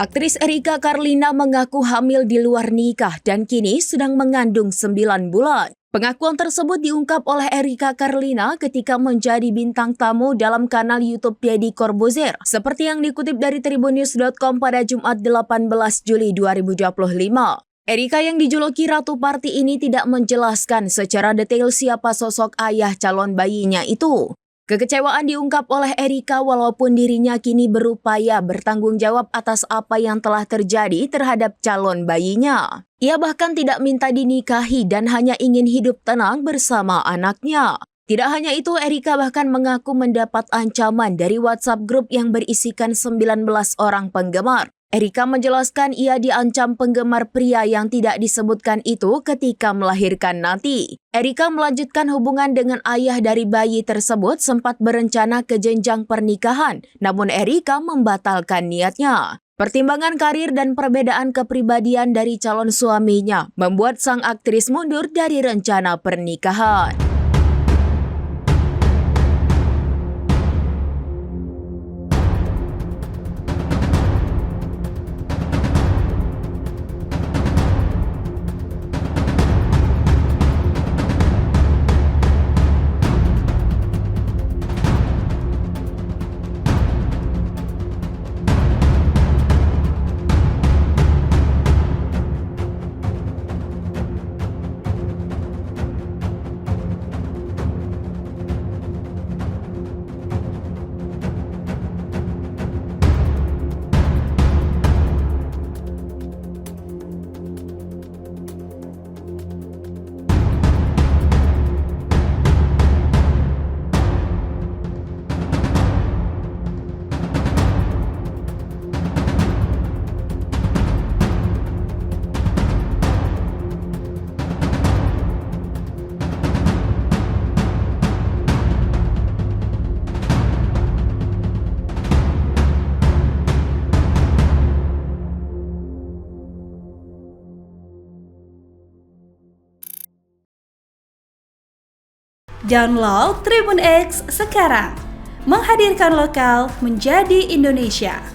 Aktris Erika Carlina mengaku hamil di luar nikah dan kini sedang mengandung 9 bulan. Pengakuan tersebut diungkap oleh Erika Carlina ketika menjadi bintang tamu dalam kanal YouTube Deddy Corbuzier. Seperti yang dikutip dari tribunnews.com pada Jumat 18 Juli 2025. Erika yang dijuluki Ratu Party ini tidak menjelaskan secara detail siapa sosok ayah calon bayinya itu. Kekecewaan diungkap oleh Erika walaupun dirinya kini berupaya bertanggung jawab atas apa yang telah terjadi terhadap calon bayinya. Ia bahkan tidak minta dinikahi dan hanya ingin hidup tenang bersama anaknya. Tidak hanya itu, Erika bahkan mengaku mendapat ancaman dari WhatsApp grup yang berisikan 19 orang penggemar. Erika menjelaskan ia diancam penggemar pria yang tidak disebutkan itu ketika melahirkan nanti. Erika melanjutkan hubungan dengan ayah dari bayi tersebut sempat berencana ke jenjang pernikahan, namun Erika membatalkan niatnya. Pertimbangan karir dan perbedaan kepribadian dari calon suaminya membuat sang aktris mundur dari rencana pernikahan. Download Tribun X sekarang, menghadirkan lokal menjadi Indonesia.